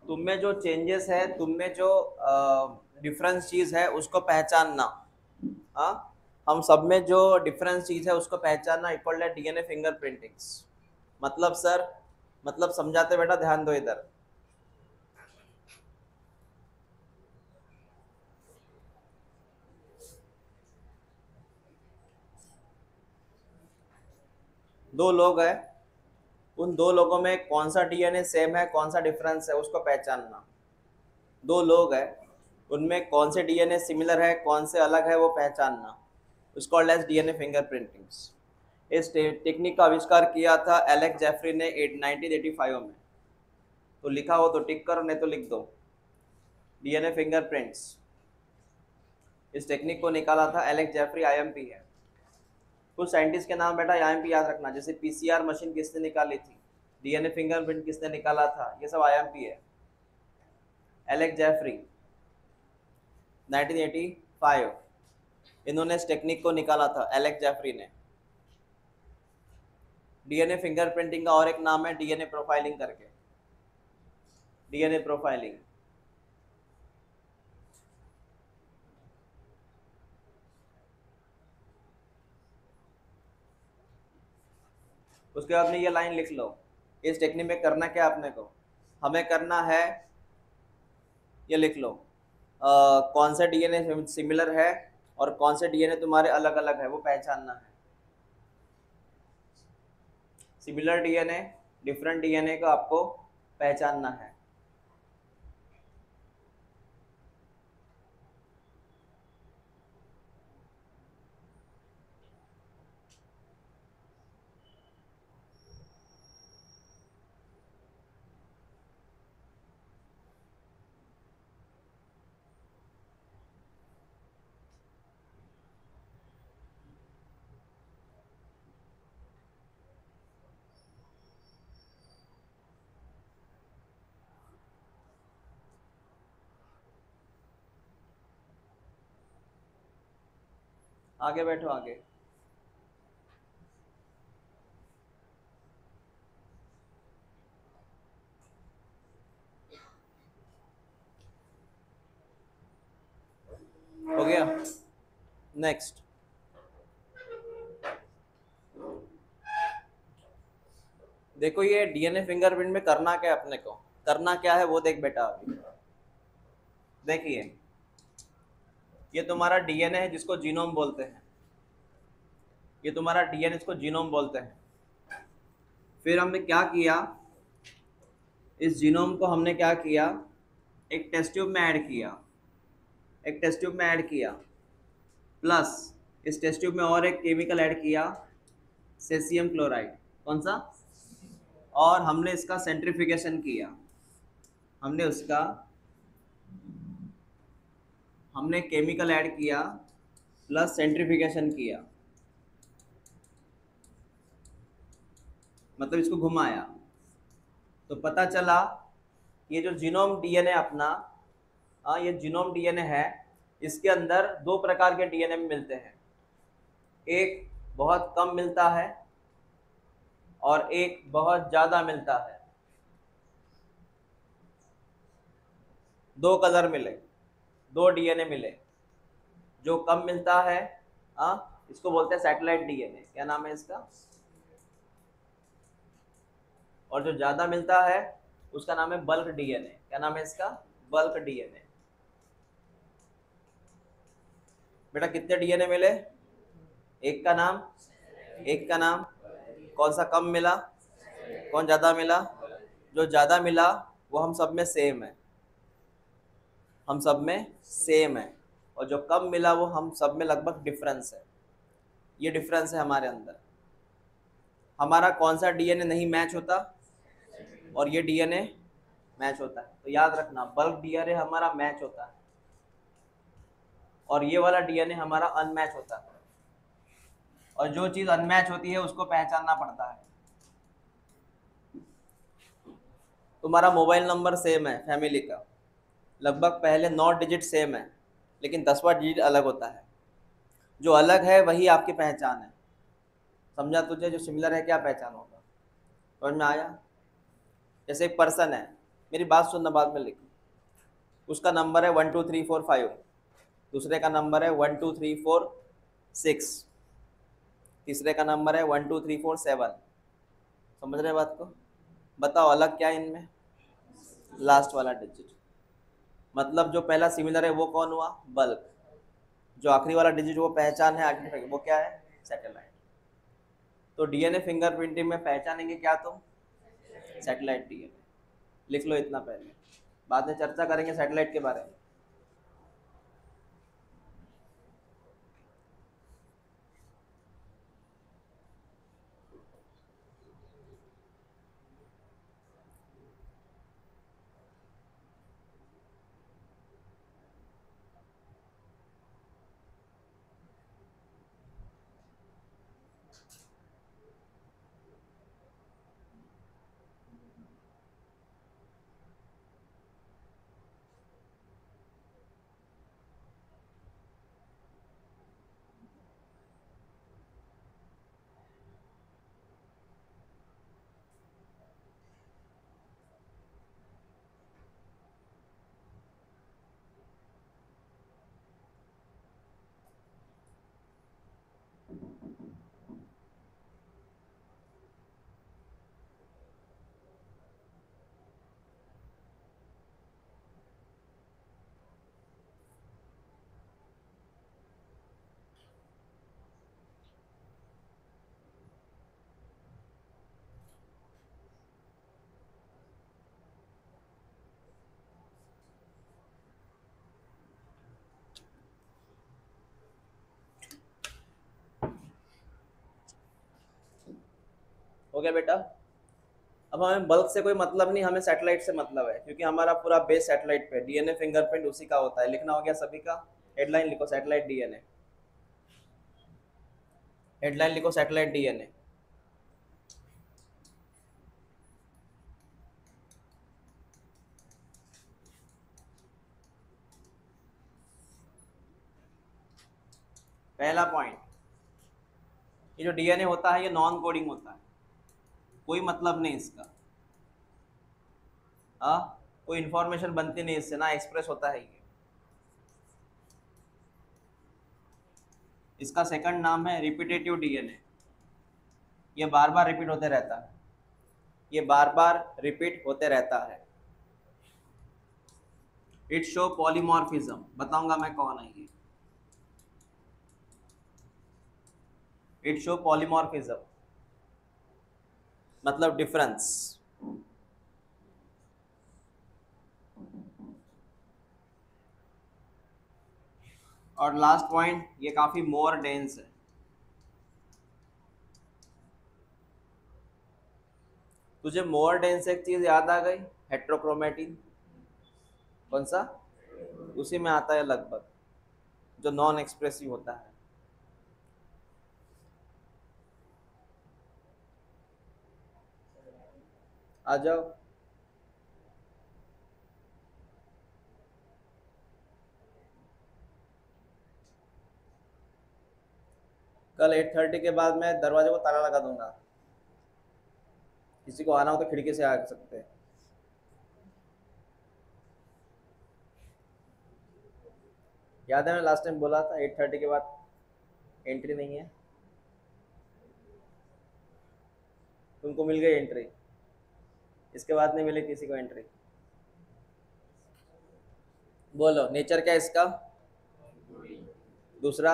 तुम में जो चेंजेस है, तुम में जो डिफरेंस चीज है उसको पहचानना। हाँ, हम सब में जो डिफरेंस चीज है उसको पहचानना इक्वल टू डीएनए फिंगरप्रिंटिंग्स। मतलब सर, मतलब समझाते बेटा, ध्यान दो इधर। दो लोग हैं, उन दो लोगों में कौन सा डीएनए सेम है, कौन सा डिफरेंस है, उसको पहचानना। दो लोग हैं, उनमें कौन से डीएनए सिमिलर है, कौन से अलग है, वो पहचानना। उसको कॉल्ड एज डीएनए फिंगरप्रिंटिंग्स। इस टेक्निक का आविष्कार किया था एलेक्स जेफरी ने 1985 में। तो लिखा हो तो टिक करो, नहीं तो लिख दो डीएनए फिंगरप्रिंट्स। इस टेक्निक को निकाला था एलेक्स जेफरी, आईएमपी है। कुछ साइंटिस्ट के नाम बेटा आईएमपी याद रखना, जैसे पीसीआर मशीन किसने निकाली थी, डीएनए फिंगरप्रिंट किसने निकाला था, ये सब आईएमपी है। एलेक्स जेफरी 1985, इन्होंने इस टेक्निक को निकाला था, एलेक्स जेफरी ने। डीएनए फिंगरप्रिंटिंग का और एक नाम है डीएनए प्रोफाइलिंग करके, डीएनए प्रोफाइलिंग। उसके बाद में ये लाइन लिख लो, इस टेक्निक में करना क्या आपने को, हमें करना है, ये लिख लो, कौन सा डीएनए सिमिलर है और कौन से डीएनए तुम्हारे अलग अलग है, वो पहचानना है। सिमिलर डीएनए, डिफरेंट डीएनए को आपको पहचानना है। आगे बैठो, आगे। हो गया, नेक्स्ट। देखो ये डीएनए फिंगरप्रिंट में करना क्या है अपने को, करना क्या है वो देख बेटा। अभी देखिए, ये तुम्हारा डीएनए है जिसको जीनोम बोलते हैं, ये तुम्हारा डीएनए इसको जीनोम बोलते हैं। फिर हमने क्या किया, इस जीनोम को हमने क्या किया, एक टेस्ट ट्यूब में ऐड किया, एक टेस्ट ट्यूब में ऐड किया, प्लस इस टेस्ट ट्यूब में और एक केमिकल ऐड किया, सेसियम क्लोराइड। कौन सा? और हमने इसका सेंट्रीफिकेशन किया, हमने उसका, हमने केमिकल ऐड किया प्लस सेंट्रीफिकेशन किया, मतलब इसको घुमाया। तो पता चला ये जो जीनोम डीएनए अपना, ये जीनोम डीएनए है, इसके अंदर दो प्रकार के डीएनए मिलते हैं। एक बहुत कम मिलता है और एक बहुत ज़्यादा मिलता है। दो कलर मिले, दो डीएनए मिले। जो कम मिलता है, इसको बोलते हैं सैटेलाइट डीएनए, क्या नाम है इसका? और जो ज़्यादा मिलता है उसका नाम है बल्क डीएनए। क्या नाम है इसका? Bulk DNA. बेटा कितने डीएनए मिले? एक का नाम, एक का नाम। कौन सा कम मिला, कौन ज़्यादा मिला? जो ज़्यादा मिला वो हम सब में सेम है, हम सब में सेम है। और जो कम मिला वो हम सब में लगभग डिफरेंस है। ये डिफरेंस है हमारे अंदर। हमारा कौन सा डीएनए नहीं मैच होता और ये डीएनए मैच होता है। तो याद रखना, बल्क डीएनए हमारा मैच होता है और ये वाला डीएनए हमारा अनमैच होता है। और जो चीज़ अनमैच होती है उसको पहचानना पड़ता है। तुम्हारा मोबाइल नंबर सेम है फैमिली का, लगभग पहले 9 डिजिट सेम है, लेकिन 10वां डिजिट अलग होता है। जो अलग है वही आपकी पहचान है। समझा तुझे? जो सिमिलर है क्या पहचान होगा? समझ में आया? जैसे एक पर्सन है, मेरी बात सुनना, बाद में लिख। उसका नंबर है 1 2 3 4 5, दूसरे का नंबर है 1 2 3 4 6, तीसरे का नंबर है 1 2 3 4 7। समझ रहे बात को? बताओ अलग क्या है इनमें? लास्ट वाला डिजिट। मतलब जो पहला सिमिलर है वो कौन हुआ? बल्क। जो आखिरी वाला डिजिट वो पहचान है, आइडेंटिफाई, वो क्या है? सैटेलाइट। तो डीएनए फिंगरप्रिंटिंग में पहचानेंगे क्या तुम? Satellite DNA. लिख लो इतना पहले, बाद में चर्चा करेंगे सैटेलाइट के बारे में। हो गया बेटा? अब हमें बल्क से कोई मतलब नहीं, हमें सैटेलाइट से मतलब है, क्योंकि हमारा पूरा बेस सैटेलाइट पे, डीएनए फिंगरप्रिंट उसी का होता है। लिखना हो गया सभी का? हेडलाइन लिखो सैटेलाइट डीएनए, हेडलाइन लिखो सैटेलाइट डीएनए। पहला पॉइंट, ये जो डीएनए होता है ये नॉन कोडिंग होता है, कोई मतलब नहीं इसका। हाँ, कोई इंफॉर्मेशन बनती नहीं इससे, ना एक्सप्रेस होता है ये। इसका सेकंड नाम है रिपीटेटिव डीएनए। ये बार बार रिपीट होते रहता है, ये बार बार रिपीट होते रहता है। इट शो पॉलीमॉर्फिज्म, बताऊंगा मैं कौन है ये। इट शो पॉलीमॉर्फिज्म मतलब डिफरेंस। और लास्ट पॉइंट, ये काफी मोर डेंस है। तुझे मोर डेंस एक चीज याद आ गई, हेट्रोक्रोमेटिन। कौन सा? उसी में आता है लगभग, जो नॉन एक्सप्रेसिव होता है। आ जाओ। कल 8:30 के बाद मैं दरवाजे को ताला लगा दूंगा, किसी को आना हो तो खिड़की से आ सकते हैं। याद है मैं लास्ट टाइम बोला था 8:30 के बाद एंट्री नहीं है। तुमको मिल गई एंट्री, इसके बाद नहीं मिले किसी को एंट्री। बोलो नेचर क्या है इसका? दूसरा,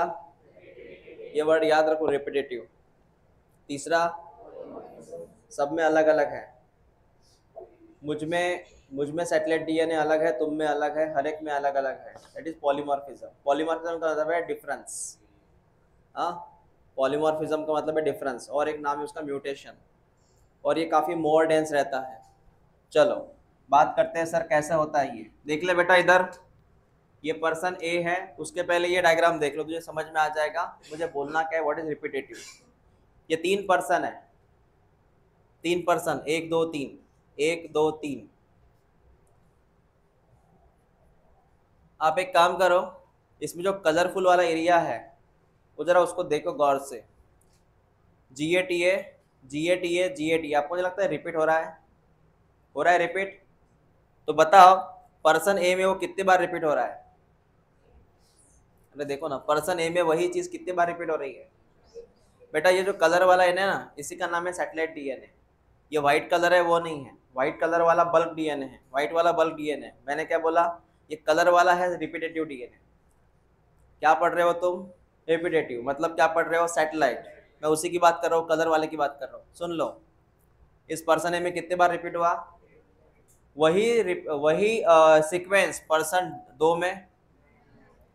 ये वर्ड याद रखो, रिपीटेटिव। तीसरा, सब में अलग अलग है। मुझ में सैटेलाइट डीएनए अलग है, तुम में अलग है, हर एक में अलग अलग है। That is polymorphism. पॉलीमॉर्फिज्म का मतलब है डिफरेंस। हाँ, पॉलीमॉर्फिज्म का मतलब है डिफरेंस, और एक नाम है उसका म्यूटेशन। और ये काफ़ी मोर डेंस रहता है। चलो बात करते हैं सर कैसे होता है ये। देख ले बेटा इधर, ये पर्सन ए है, उसके पहले ये डायग्राम देख लो, तुझे समझ में आ जाएगा मुझे बोलना क्या है। What is repetitive? ये 3 पर्सन है, 3 पर्सन, 1 2 3, 1 2 3। आप एक काम करो, इसमें जो कलरफुल वाला एरिया है वो जरा उसको देखो गौर से। G A T A, G A T A, G A T. आपको मुझे लगता है रिपीट हो रहा है, हो रहा है रिपीट। तो बताओ पर्सन ए में वो कितने बार रिपीट हो रहा है? अरे देखो ना, पर्सन ए में वही चीज कितने बार रिपीट हो रही है? बेटा ये जो कलर वाला है ना, इसी का नाम है सैटेलाइट डीएनए। ये व्हाइट कलर है वो नहीं है, व्हाइट कलर वाला बल्क डीएनए है, व्हाइट वाला बल्क डीएनए। मैंने क्या बोला? ये कलर वाला है रिपीटेटिव डीएनए। क्या पढ़ रहे हो तुम? रिपीटेटिव मतलब क्या पढ़ रहे हो? सैटेलाइट। मैं उसी की बात कर रहा हूँ, कलर वाले की बात कर रहा हूँ। सुन लो, इस पर्सन ए में कितने बार रिपीट हुआ? वही सीक्वेंस पर्सन 2 में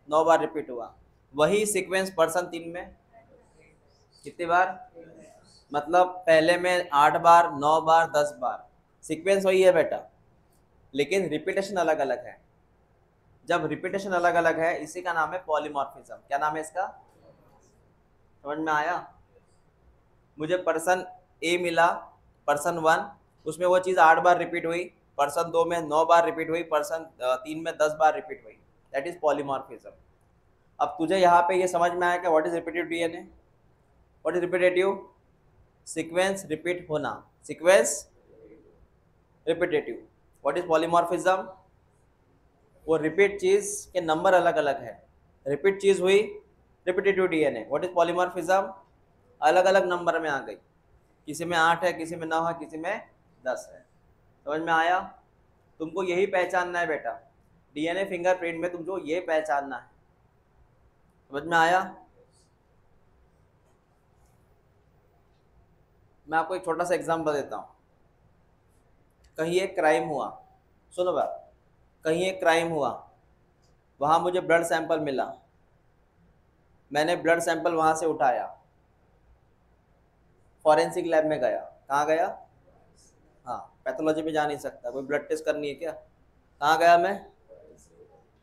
9 बार रिपीट हुआ। वही सीक्वेंस पर्सन 3 में कितनी बार? मतलब पहले में 8 बार, 9 बार, 10 बार। सीक्वेंस वही है बेटा, लेकिन रिपीटेशन अलग अलग है। जब रिपीटेशन अलग अलग है, इसी का नाम है पॉलीमॉर्फिज्म। क्या नाम है इसका? समझ में आया? मुझे पर्सन ए मिला, पर्सन 1, उसमें वो चीज़ 8 बार रिपीट हुई, पर्सन 2 में 9 बार रिपीट हुई, पर्सन 3 में 10 बार रिपीट हुई। That is polymorphism. अब तुझे यहाँ पे ये समझ में आया कि what is repetitive DNA? What is repetitive? Sequence repeat होना, sequence repetitive. What is polymorphism? वो रिपीट चीज के नंबर अलग अलग है। रिपीट चीज हुई repetitive DNA. What is polymorphism? अलग अलग नंबर में आ गई, किसी में 8 है, किसी में 9 है, किसी में 10 है। समझ में आया? तुमको यही पहचानना है बेटा, डीएनए फिंगरप्रिंट में तुमको ये पहचानना है। समझ में आया? मैं आपको एक छोटा सा एग्जांपल देता हूँ। कहीं एक क्राइम हुआ, सुनो बात, कहीं एक क्राइम हुआ, वहाँ मुझे ब्लड सैंपल मिला, मैंने ब्लड सैंपल वहाँ से उठाया, फॉरेंसिक लैब में गया। कहाँ गया? हाँ, पैथोलॉजी में जा नहीं सकता, कोई ब्लड टेस्ट करनी है क्या? कहाँ गया मैं?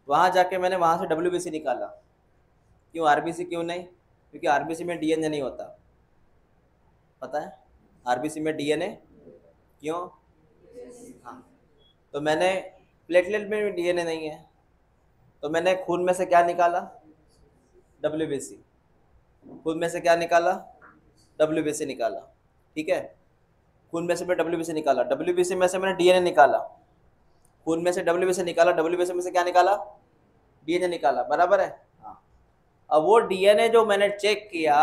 वहाँ जाके मैंने वहाँ से डब्ल्यूबीसी निकाला। क्यों आरबीसी क्यों नहीं? क्योंकि आरबीसी में डीएनए नहीं होता, पता है? आरबीसी में डीएनए क्यों? हाँ, तो मैंने प्लेटलेट में भी डीएनए नहीं है, तो मैंने खून में से क्या निकाला? डब्ल्यूबीसी। खून में से क्या निकाला? डब्ल्यूबीसी निकाला। ठीक है, खून में से मैं डब्ल्यूबीसी निकाला, डब्ल्यूबीसी में से मैंने डीएनए निकाला, खून में से डब्ल्यूबीसी निकाला, डब्ल्यूबीसी में से क्या निकाला? डीएनए निकाला। बराबर है? हाँ। अब वो डीएनए जो मैंने चेक किया,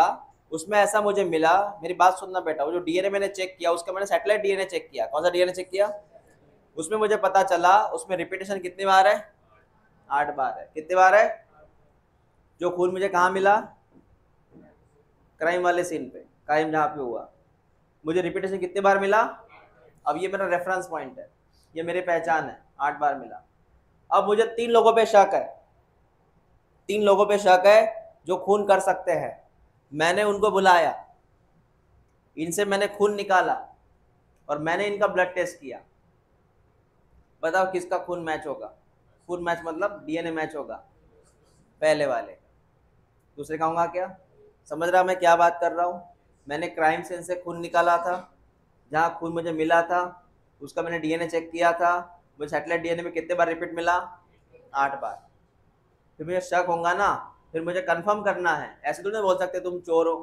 उसमें ऐसा मुझे मिला, मेरी बात सुनना बेटा, वो जो डीएनए मैंने चेक किया, उसका मैंने सैटेलाइट डीएनए चेक किया। कौन सा डीएनए चेक किया? उसमें मुझे पता चला उसमें रिपीटेशन कितनी बार है? 8 बार है। कितनी बार है? जो खून मुझे कहाँ मिला? क्राइम वाले सीन पे, क्राइम जहाँ पे हुआ, मुझे रिपीटेशन कितनी बार मिला? अब ये मेरा रेफरेंस पॉइंट है, ये मेरी पहचान है, 8 बार मिला। अब मुझे 3 लोगों पे शक है, 3 लोगों पे शक है जो खून कर सकते हैं। मैंने उनको बुलाया, इनसे मैंने खून निकाला और मैंने इनका ब्लड टेस्ट किया। बताओ किसका खून मैच होगा? खून मैच मतलब डीएनए मैच होगा पहले वाले। दूसरे कहूँगा क्या? समझ रहा मैं क्या बात कर रहा हूँ? मैंने क्राइम सीन से खून निकाला था, जहाँ खून मुझे मिला था उसका मैंने डीएनए चेक किया था, मुझे सैटेलाइट डीएनए में कितने बार रिपीट मिला? 8 बार। फिर मुझे शक होगा ना, फिर मुझे कंफर्म करना है। ऐसे तो नहीं बोल सकते तुम चोर हो,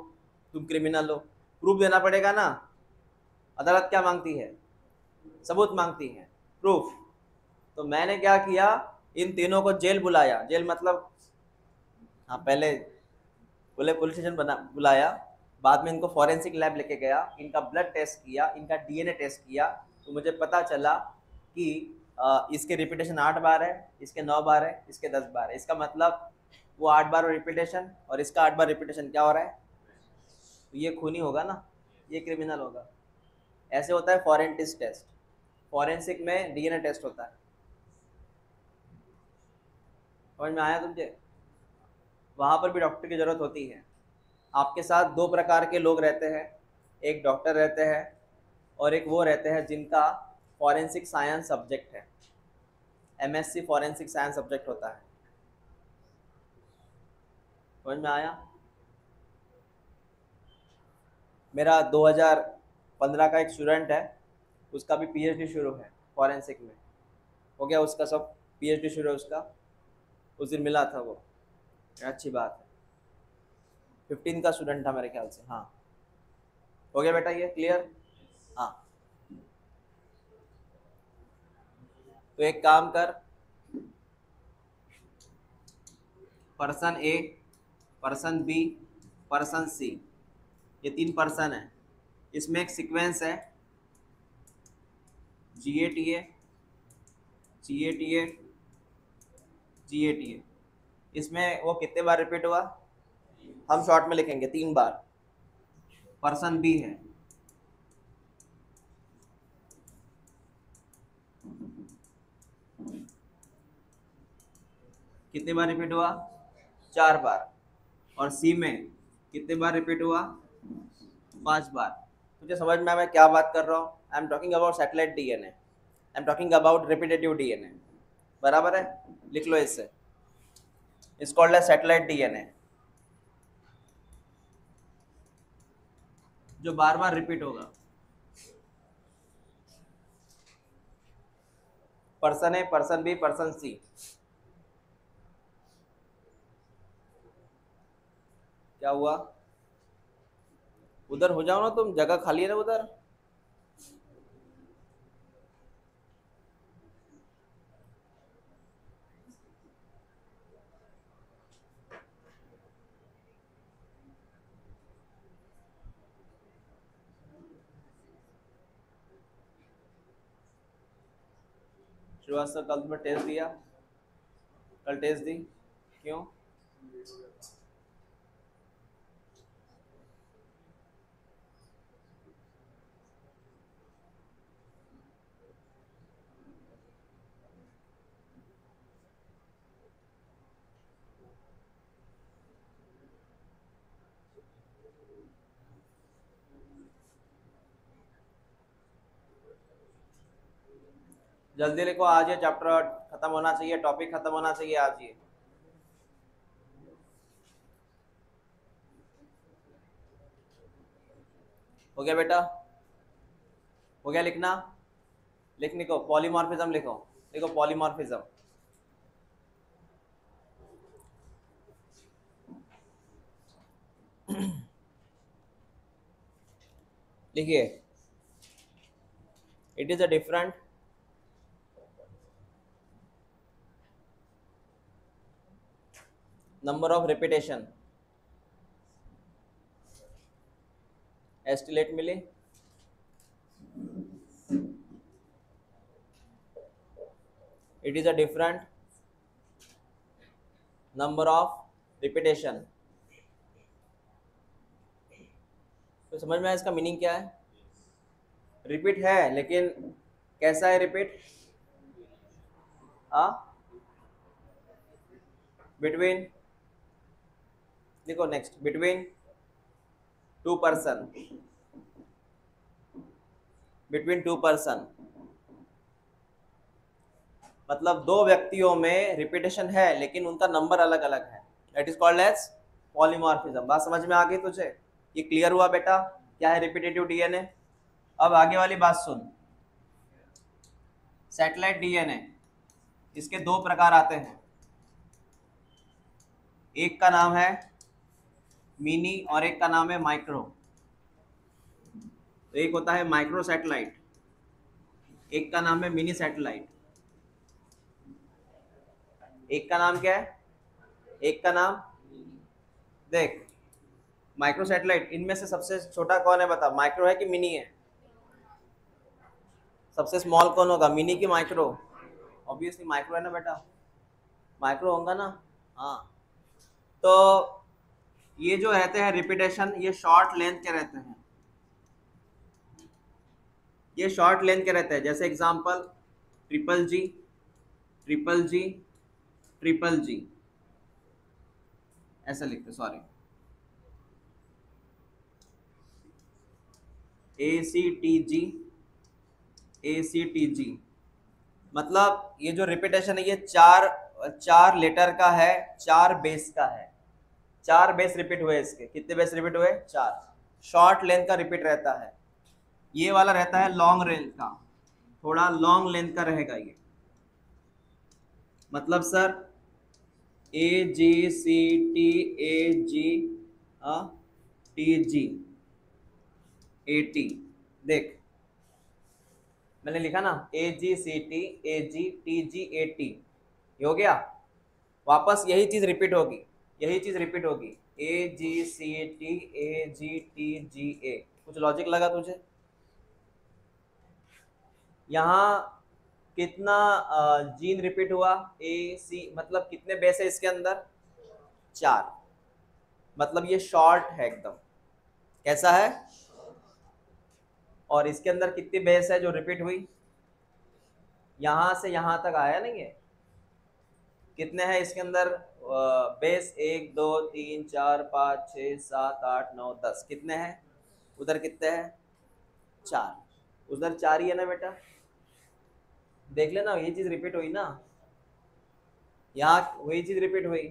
तुम क्रिमिनल हो, प्रूफ देना पड़ेगा ना। अदालत क्या मांगती है? सबूत मांगती है, प्रूफ। तो मैंने क्या किया, इन तीनों को जेल बुलाया। जेल मतलब, हाँ, पहले बोले पुलिस स्टेशन बना बुलाया, बाद में इनको फॉरेंसिक लैब लेके गया, इनका ब्लड टेस्ट किया, इनका डीएनए टेस्ट किया, तो मुझे पता चला कि इसके रिपीटेशन 8 बार है, इसके 9 बार है, इसके 10 बार है। इसका मतलब वो 8 बार रिपीटेशन और इसका 8 बार रिपीटेशन क्या हो रहा है? तो ये खूनी होगा ना, ये क्रिमिनल होगा। ऐसे होता है फॉरेंसिक टेस्ट, फॉरेंसिक में डीएनए टेस्ट होता है। समझ में आया तुझे? वहाँ पर भी डॉक्टर की ज़रूरत होती है। आपके साथ 2 प्रकार के लोग रहते हैं, एक डॉक्टर रहते हैं और एक वो रहते हैं जिनका फॉरेंसिक साइंस सब्जेक्ट है, एमएससी फॉरेंसिक साइंस सब्जेक्ट होता है। समझ में आया? मेरा 2015 का एक स्टूडेंट है, उसका भी पीएचडी शुरू है फॉरेंसिक में, हो गया उसका सब, पीएचडी शुरू है उसका। उस दिन मिला था वो, अच्छी बात है। 15 का स्टूडेंट था मेरे ख्याल से। हाँ, हो गया बेटा, ये क्लियर? हाँ, तो एक काम कर, person A, person B, person सी, ये 3 पर्सन है। इसमें एक सीक्वेंस है GATA, GATA, GATA। इसमें वो कितने बार रिपीट हुआ? हम शॉर्ट में लिखेंगे 3 बार। पर्सन बी है, कितने बार रिपीट हुआ? 4 बार। और सी में कितने बार रिपीट हुआ? 5 बार। तुझे समझ में आया मैं क्या बात कर रहा हूँ? I am talking about satellite DNA, I am talking about repetitive DNA. बराबर है, लिख लो इससे, it's called as satellite DNA, जो बार बार रिपीट होगा। Person A, person B, person C. क्या हुआ? उधर हो जाओ ना तुम, जगह खाली है ना उधर। श्रीवास्तव कल तुम्हें टेस्ट दिया? कल टेस्ट दी क्यों? जल्दी लिखो, आज ये चैप्टर खत्म होना चाहिए, टॉपिक खत्म होना चाहिए आज ये। हो गया बेटा? हो गया लिखना? लिखो, पॉलीमॉर्फिज्म लिखो, लिखो पॉलीमॉर्फिज्म। लिखिए, it is a different number of repetition, estimate मिली, it is a different number of repetition। तो समझ में आया इसका मीनिंग क्या है? रिपीट है, लेकिन कैसा है रिपीट? बिटवीन, देखो next, between 2 person, between 2 person मतलब 2 व्यक्तियों में रिपीटेशन है लेकिन उनका नंबर अलग अलग है। That is called as polymorphism. बात समझ में आ गई तुझे? ये क्लियर हुआ बेटा क्या है रिपीटेटिव डीएनए? अब आगे वाली बात सुन, सैटेलाइट डीएनए, इसके 2 प्रकार आते हैं। एक का नाम है मिनी और एक का नाम है माइक्रो। तो एक होता है माइक्रो सैटेलाइट, एक का नाम है मिनी सैटेलाइट। एक का नाम क्या है? एक का नाम देख, माइक्रो सैटेलाइट, इनमें से सबसे छोटा कौन है बता? माइक्रो है कि मिनी है? सबसे स्मॉल कौन होगा, मिनी की माइक्रो? ऑब्वियसली माइक्रो है ना बेटा, माइक्रो होगा ना। हाँ, तो ये जो रहते हैं रिपीटेशन, ये शॉर्ट लेंथ के रहते हैं, ये शॉर्ट लेंथ के रहते हैं। जैसे एग्जांपल ट्रिपल जी, ट्रिपल जी, ट्रिपल जी, ऐसा लिखते, सॉरी, ACTG, ACTG। मतलब ये जो रिपीटेशन है ये 4 लेटर का है, 4 बेस का है, 4 बेस रिपीट हुए इसके। कितने बेस रिपीट हुए? 4। शॉर्ट लेंथ का रिपीट रहता है, ये वाला रहता है लॉन्ग रेंज का, थोड़ा लॉन्ग लेंथ का रहेगा ये। मतलब सर AGCTAGTG 80, देख मैंने लिखा ना AGCT AGTGAT, ये हो गया। वापस यही चीज रिपीट होगी, यही चीज रिपीट होगी, AGCT AGTGA। कुछ लॉजिक लगा तुझे? यहाँ कितना जीन रिपीट हुआ? AC, मतलब कितने बेस है इसके अंदर? 4। मतलब ये शॉर्ट है एकदम। कैसा है? और इसके अंदर कितनी बेस है जो रिपीट हुई? यहां से यहां तक आया नहीं है। कितने हैं इसके अंदर बेस? 1 2 3 4 5 6 7 8 9 10। कितने हैं? उधर कितने हैं? 4। उधर 4 ही है ना बेटा? देख लेना, ये चीज रिपीट हुई ना, यहाँ वही चीज रिपीट हुई,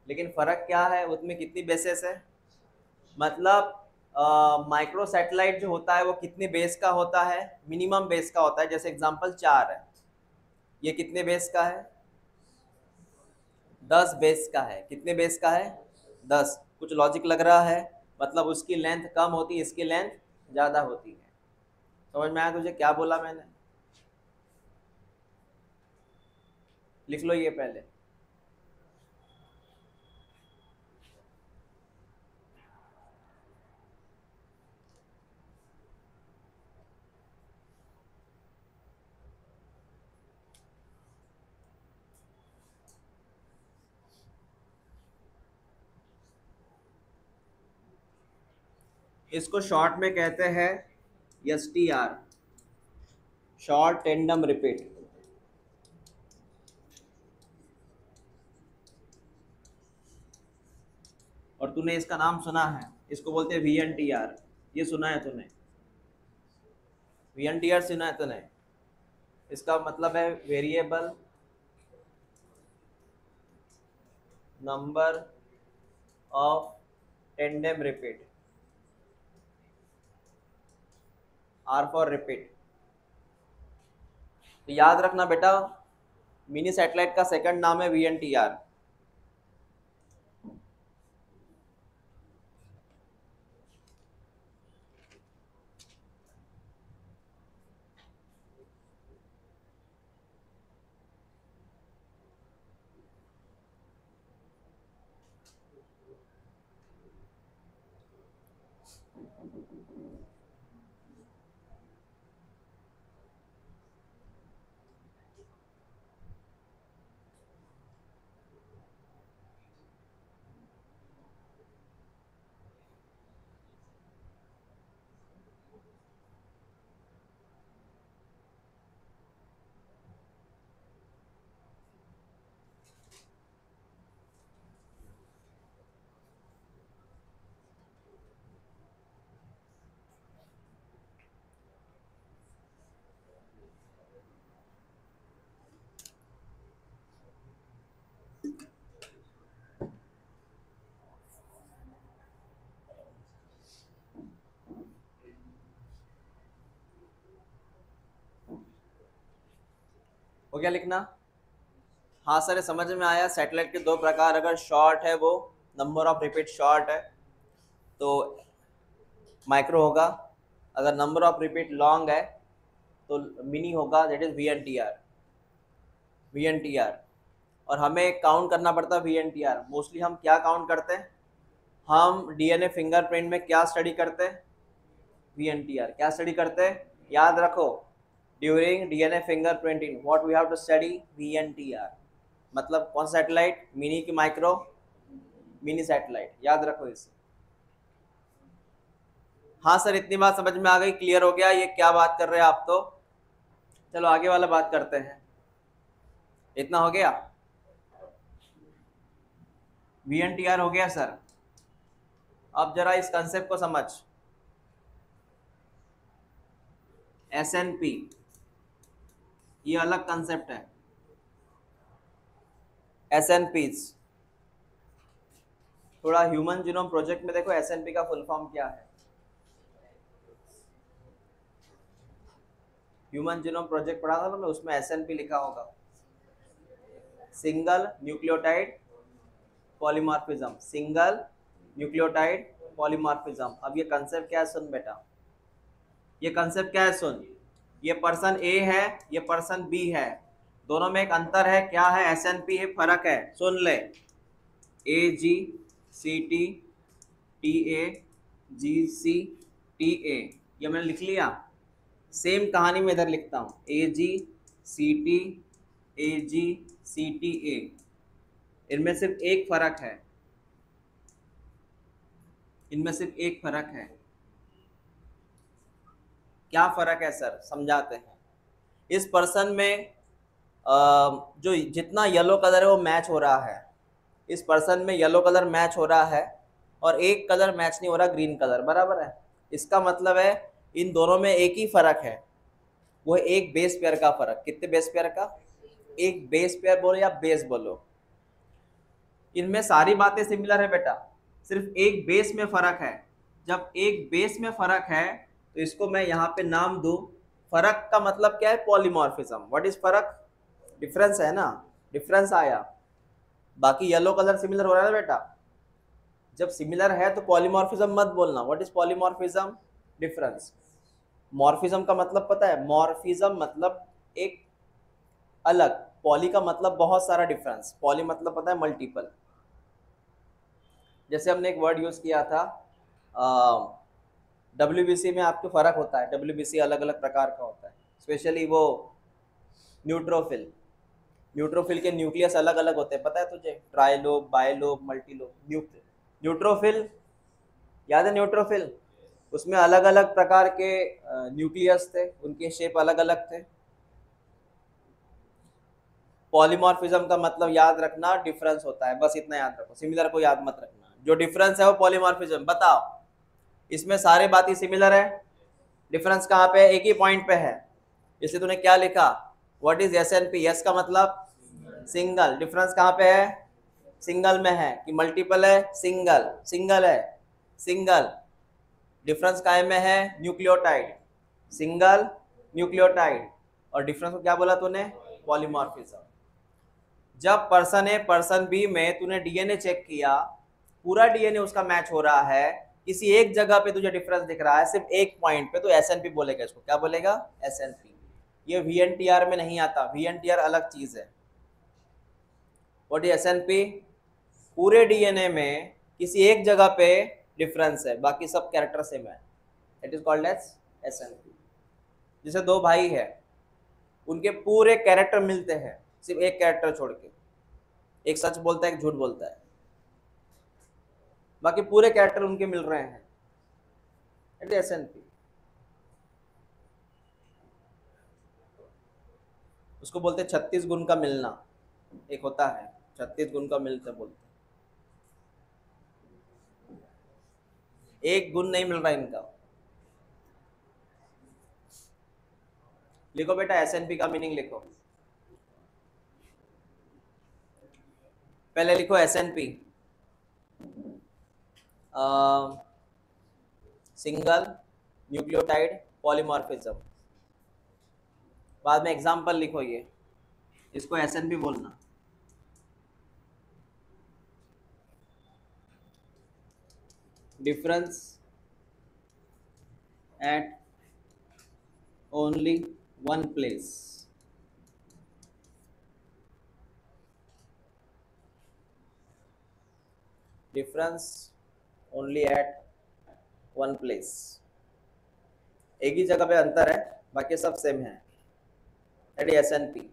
लेकिन फर्क क्या है? उसमें कितनी बेसेस है? मतलब माइक्रो सैटेलाइट जो होता है वो कितनी बेस का होता है? मिनिमम बेस का होता है। जैसे एग्जांपल 4 है, ये कितने बेस का है? 10 बेस का है। कितने बेस का है? 10। कुछ लॉजिक लग रहा है? मतलब उसकी लेंथ कम होती है, इसकी लेंथ ज़्यादा होती है। समझ में आया तुझे क्या बोला मैंने? लिख लो ये पहले। इसको शॉर्ट में कहते हैं STR, शॉर्ट टेंडम रिपीट। और तूने इसका नाम सुना है, इसको बोलते हैं VNTR। ये सुना है तूने? VNTR सुना है तूने? इसका मतलब है variable number of tandem repeat, R for repeat. तो याद रखना बेटा, मिनी सैटेलाइट का सेकंड नाम है VNTR। हो गया लिखना? हाँ सर, समझ में आया। सैटेलाइट के दो प्रकार, अगर शॉर्ट है वो नंबर ऑफ रिपीट शॉर्ट है तो माइक्रो होगा, अगर नंबर ऑफ रिपीट लॉन्ग है तो मिनी होगा, दैट इज VNTR। और हमें काउंट करना पड़ता है VNTR। मोस्टली हम क्या काउंट करते हैं? हम DNA फिंगरप्रिंट में क्या स्टडी करते हैं? VNTR। क्या स्टडी करते हैं? याद रखो, during DNA fingerprinting what we have to study? VNTR। मतलब कौन सा सैटेलाइट? मिनी की माइक्रो? Mini satellite. याद रखो इसे। हाँ सर, इतनी बात समझ में आ गई, क्लियर हो गया ये क्या बात कर रहे हैं आप तो। चलो आगे वाला बात करते हैं। इतना हो गया? VNTR हो गया सर। अब जरा इस कंसेप्ट को समझ। SNP ये अलग कंसेप्ट है। SNPs थोड़ा ह्यूमन जीनोम प्रोजेक्ट में देखो, SNP का फुल फॉर्म क्या है? ह्यूमन जीनोम प्रोजेक्ट पढ़ा था ना, उसमें SNP लिखा होगा, single nucleotide polymorphism. Single nucleotide polymorphism. अब ये कंसेप्ट क्या है सुन बेटा, ये कंसेप्ट क्या है सुन। ये पर्सन ए है, ये पर्सन बी है, दोनों में एक अंतर है, क्या है? SNP है, फर्क है। सुन ले, AGCT TAGCTA, ये मैंने लिख लिया। सेम कहानी में इधर लिखता हूँ, AGCTA, इनमें सिर्फ एक फर्क है, इनमें सिर्फ एक फर्क है। क्या फर्क है सर? समझाते हैं। इस पर्सन में जो जितना येलो कलर है वो मैच हो रहा है, इस पर्सन में येलो कलर मैच हो रहा है और एक कलर मैच नहीं हो रहा, ग्रीन कलर, बराबर है। इसका मतलब है इन दोनों में एक ही फर्क है, वो एक बेस पेयर का फर्क। कितने बेस पेयर का? एक बेस पेयर बोलो या बेस बोलो, इनमें सारी बातें सिमिलर है बेटा, सिर्फ एक बेस में फर्क है। जब एक बेस में फर्क है तो इसको मैं यहाँ पे नाम दूं, फर्क का मतलब क्या है? पॉलीमॉर्फिज्म। व्हाट इज फर्क? डिफरेंस है ना, डिफरेंस आया। बाकी येलो कलर सिमिलर हो रहा है ना बेटा, जब सिमिलर है तो पॉलीमॉर्फिज्म मत बोलना। What is polymorphism? Difference. Morphism का मतलब पता है? मॉर्फिज्म मतलब एक अलग, पॉली का मतलब बहुत सारा, डिफरेंस, पॉली मतलब पता है? मल्टीपल। जैसे हमने एक वर्ड यूज किया था WBC में, आपको फर्क होता है, WBC अलग अलग प्रकार का होता है, स्पेशली वो न्यूट्रोफिल, न्यूट्रोफिल के न्यूक्लियस अलग अलग होते हैं, पता है तुझे? ट्राइलोब, बाइलोब, मल्टीलोब। न्यूट्रोफिल याद है? न्यूट्रोफिल, उसमें अलग अलग प्रकार के न्यूक्लियस थे, उनके शेप अलग अलग थे। पॉलीमॉर्फिज्म का मतलब याद रखना, डिफरेंस होता है, बस इतना याद रखो, सिमिलर को याद मत रखना। जो डिफरेंस है वो पॉलीमॉर्फिज्म। बताओ, इसमें सारे बातें सिमिलर है, डिफरेंस कहाँ पे? एक ही पॉइंट पे है। इसलिए तूने क्या लिखा? What is SNP? यस का मतलब सिंगल। डिफरेंस कहाँ पे है? सिंगल में है कि मल्टीपल है? सिंगल, सिंगल है, सिंगल। डिफरेंस काय में है? Nucleotide, single nucleotide. और डिफरेंस को क्या बोला तूने? पॉलीमॉर्फिज्म। जब पर्सन ए पर्सन बी में तूने DNA चेक किया, पूरा DNA उसका मैच हो रहा है, किसी एक जगह पे तुझे डिफरेंस दिख रहा है, सिर्फ एक पॉइंट पे, तो SNP बोलेगा। इसको क्या बोलेगा? SNP। ये VNTR में नहीं आता, VNTR अलग चीज है। What is SNP? पूरे DNA में किसी एक जगह पे डिफरेंस है, बाकी सब कैरेक्टर सेम है, it is called as SNP। जैसे दो भाई है, उनके पूरे कैरेक्टर मिलते हैं, सिर्फ एक कैरेक्टर छोड़ के, एक सच बोलता है, एक झूठ बोलता है, बाकी पूरे कैरेक्टर उनके मिल रहे हैं, इट इज SNP। उसको बोलते हैं 36 गुण का मिलना, एक होता है 36 गुण का मिलते बोलते, एक गुण नहीं मिल रहा इनका। लिखो बेटा, SNP का मीनिंग लिखो, पहले लिखो SNP, सिंगल न्यूक्लियोटाइड पॉलीमॉर्फिज्म। बाद में एग्जाम्पल लिखो, ये इसको SNP बोलना। Difference at only one place, difference only at one place, एक ही जगह पे अंतर है, बाकी सब सेम है, दैट इज SNP।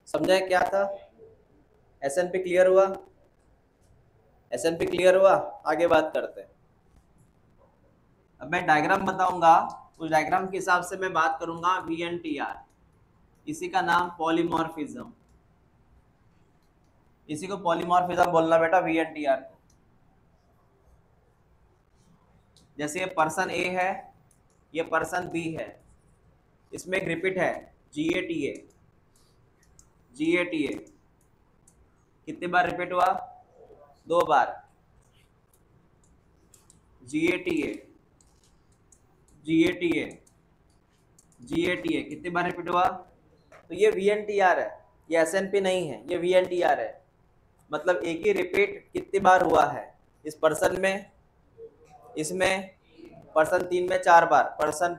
समझे क्या था? SNP क्लियर हुआ? SNP क्लियर हुआ? आगे बात करते हैं। अब मैं डायग्राम बताऊंगा, उस डायग्राम के हिसाब से मैं बात करूंगा। VNTR, इसी का नाम पॉलीमॉर्फिज्म, इसी को पॉलीमॉर्फिज्म बोलना बेटा, VNTR को। जैसे ये पर्सन ए है, ये पर्सन बी है, इसमें एक रिपीट है GATA, GATA कितनी बार रिपीट हुआ? 2 बार। GATA, GATA, GATA कितनी बार रिपीट हुआ? तो ये VNTR है, ये SNP नहीं है, ये VNTR है। मतलब एक ही रिपीट कितनी बार हुआ है इस पर्सन में, इसमें पर्सन 3 में 4 बार, पर्सन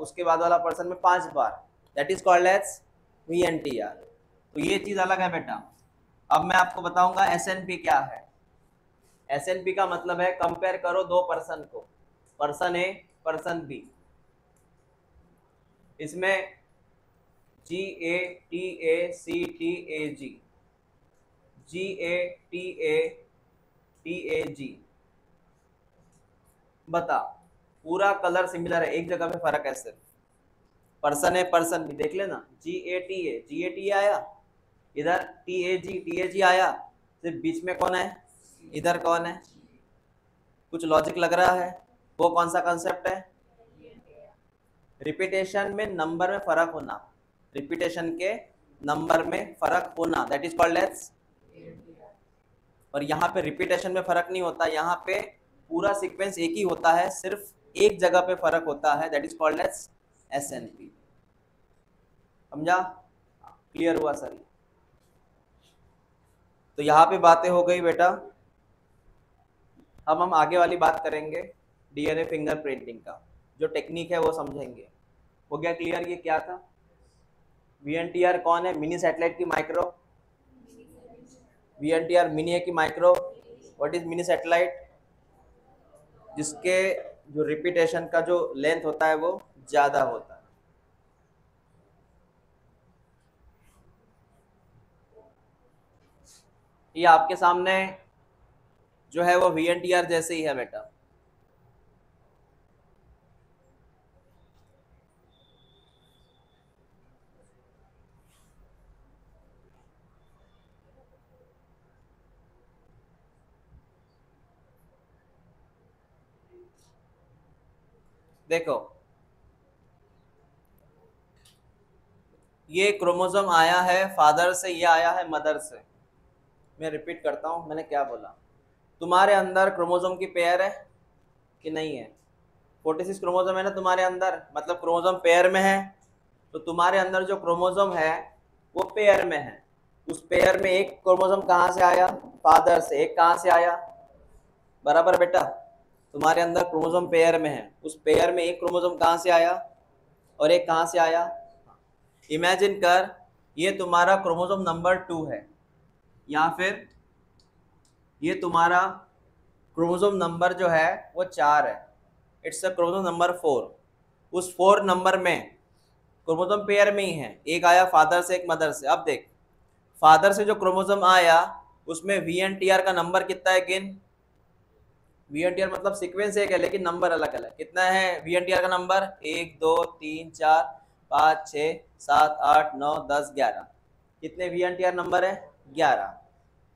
उसके बाद वाला पर्सन में 5 बार, that is called as VNTR। तो ये चीज अलग है बेटा। अब मैं आपको बताऊंगा SNP क्या है। SNP का मतलब है कंपेयर करो दो पर्सन को, पर्सन ए पर्सन बी, इसमें GATACTAG, GATATAG, बता पूरा कलर सिमिलर है, एक जगह पे फर्क है सिर्फ, पर्सन है पर्सन भी देख लेना, GATA आया, इधर TAG आया, सिर्फ बीच में कौन है, इधर कौन है? कुछ लॉजिक लग रहा है? वो कौन सा कंसेप्ट है? रिपीटेशन में नंबर में फर्क होना, रिपीटेशन के नंबर में फर्क होना, दैट इज कॉल्ड एज। और यहाँ पे रिपीटेशन में फर्क नहीं होता, यहाँ पे पूरा सीक्वेंस एक ही होता है, सिर्फ एक जगह पे फर्क होता है, that is called as SNP। समझा? क्लियर हुआ सर? तो यहाँ पे बातें हो गई बेटा। अब हम आगे वाली बात करेंगे DNA फिंगरप्रिंटिंग का, जो टेक्निक है वो समझेंगे। हो गया क्लियर ये क्या था? VNTR कौन है? मिनी सैटेलाइट की माइक्रो? VNTR मिनी है कि micro? What is mini satellite? जिसके जो रिपीटेशन का जो लेंथ होता है वो ज्यादा होता है। ये आपके सामने जो है वो VNTR जैसे ही है बेटा। देखो ये क्रोमोसोम आया है फादर से, ये आया है मदर से। मैं रिपीट करता हूँ, मैंने क्या बोला? तुम्हारे अंदर क्रोमोसोम की पेयर है कि नहीं है? 46 क्रोमोसोम है ना तुम्हारे अंदर, मतलब क्रोमोसोम पेयर में है। तो तुम्हारे अंदर जो क्रोमोसोम है वो पेयर में है। उस पेयर में एक क्रोमोसोम कहाँ से आया? फादर से। एक कहाँ से आया? बराबर बेटा, तुम्हारे अंदर क्रोमोसोम पेयर में है, उस पेयर में एक क्रोमोसोम कहाँ से आया और एक कहाँ से आया? इमेजिन कर ये तुम्हारा क्रोमोसोम नंबर 2 है, या फिर ये तुम्हारा क्रोमोसोम नंबर जो है वो 4 है, इट्स अ क्रोमोसोम नंबर 4। उस 4 नंबर में क्रोमोसोम पेयर में ही है, एक आया फादर से एक मदर से। अब देख फादर से जो क्रोमोसोम आया उसमें VNTR का नंबर कितना है गिन? VNTR मतलब सीक्वेंस एक है लेकिन नंबर अलग अलग। कितना है VNTR का नंबर? 1 2 3 4 5 6 7 8 9 10 11। कितने VNTR नंबर है? 11।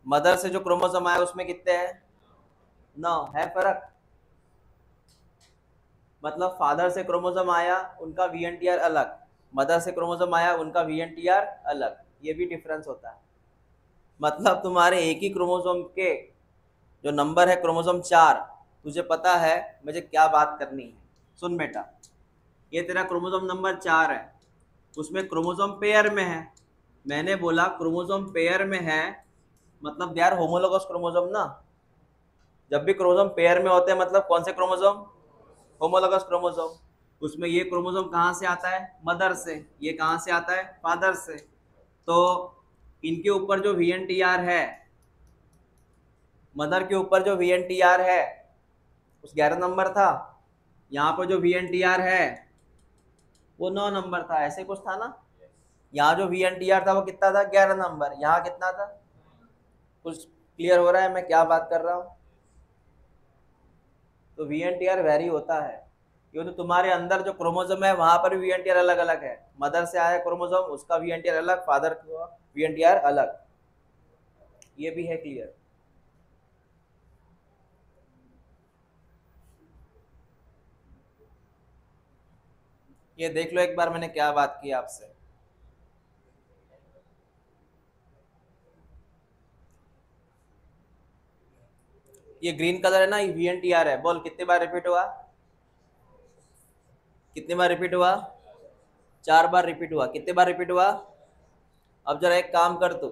मदर से जो क्रोमोसोम आया उसमें कितने हैं? 9 है फर्क। मतलब फादर से क्रोमोसोम आया उनका VNTR अलग, मदर से क्रोमोसोम आया उनका VNTR अलग, ये भी डिफरेंस होता है। मतलब तुम्हारे एक ही क्रोमोसोम के जो नंबर है क्रोमोसोम 4, तुझे पता है मुझे क्या बात करनी है। सुन बेटा, ये तेरा क्रोमोसोम नंबर 4 है, उसमें क्रोमोसोम पेयर में है। मैंने बोला क्रोमोसोम पेयर में है मतलब दे आर होमोलोगस क्रोमोसोम ना। जब भी क्रोमोसोम पेयर में होते हैं मतलब कौन से क्रोमोसोम? Homologous chromosome. उसमें ये क्रोमोसोम कहाँ से आता है? मदर से। ये कहाँ से आता है? फादर से। तो इनके ऊपर जो VNTR है, मदर के ऊपर जो VNTR है उस 11 नंबर था, यहाँ पर जो VNTR है वो 9 नंबर था, ऐसे कुछ था ना। यहाँ जो VNTR था वो कितना था? 11 नंबर। यहाँ कितना था? कुछ क्लियर हो रहा है मैं क्या बात कर रहा हूँ? तो VNTR वेरी होता है क्योंकि तुम्हारे अंदर जो क्रोमोसोम है वहां पर भी VNTR अलग अलग है। मदर से आया क्रोमोसोम उसका VNTR अलग, फादर का VNTR अलग। ये भी है क्लियर? ये देख लो एक बार मैंने क्या बात की आपसे। ये ग्रीन कलर है ना, ये VNTR है। बोल कितनी बार रिपीट हुआ? कितनी बार रिपीट हुआ? 4 बार रिपीट हुआ। कितने बार रिपीट हुआ? अब जरा एक काम कर तू,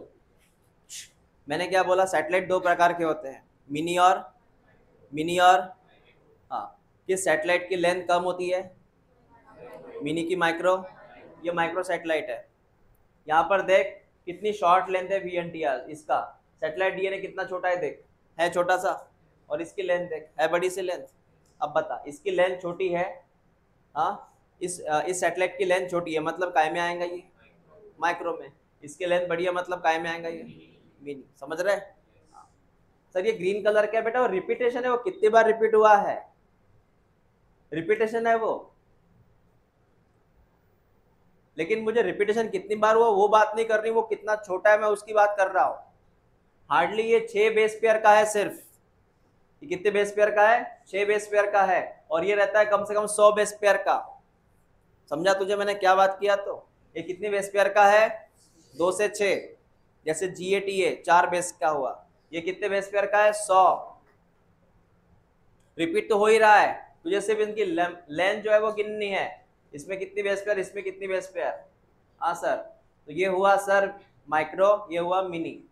मैंने क्या बोला? सैटेलाइट दो प्रकार के होते हैं, मिनी और हाँ। किस सैटेलाइट की लेंथ कम होती है? मिनी की माइक्रो। ये माइक्रो सैटेलाइट है। यहाँ पर देख कितनी शॉर्ट लेंथ है VNTR इसका। सैटेलाइट DNA कितना छोटा है देख, है छोटा सा। और इसकी लेंथ देख, है बड़ी सी लेंथ। अब बता, इसकी लेंथ छोटी है, हाँ, इस सैटेलाइट की लेंथ छोटी है, मतलब काय में आएगा ये? माइक्रो में। इसकी लेंथ बड़ी है, मतलब काय में आएगा ये? मिनी। समझ रहे? हाँ। सर ये ग्रीन कलर क्या है बेटा? वो रिपीटेशन है, वो कितनी बार रिपीट हुआ है, रिपीटेशन है वो। लेकिन मुझे रिपीटेशन कितनी बार हुआ वो बात नहीं कर रही, वो कितना छोटा है मैं उसकी बात कर रहा हूँ। हार्डली ये 6 बेस पेयर का है सिर्फ। ये कितने बेस पेयर का है? 6 बेस पेयर का है। और ये रहता है कम से कम 100 बेस पेयर का। समझा तुझे मैंने क्या बात किया? तो ये कितनी बेस पेयर का है? 2 से 6। जैसे GATA 4 बेस का हुआ, ये कितने बेस पेयर का है? 100। रिपीट तो हो ही रहा है, तुझे सिर्फ इनकी लेंथ जो है वो गिननी है। इसमें कितनी बेस पेयर, इसमें कितनी बेस पेयर। हाँ सर, तो ये हुआ सर माइक्रो, ये हुआ मिनी।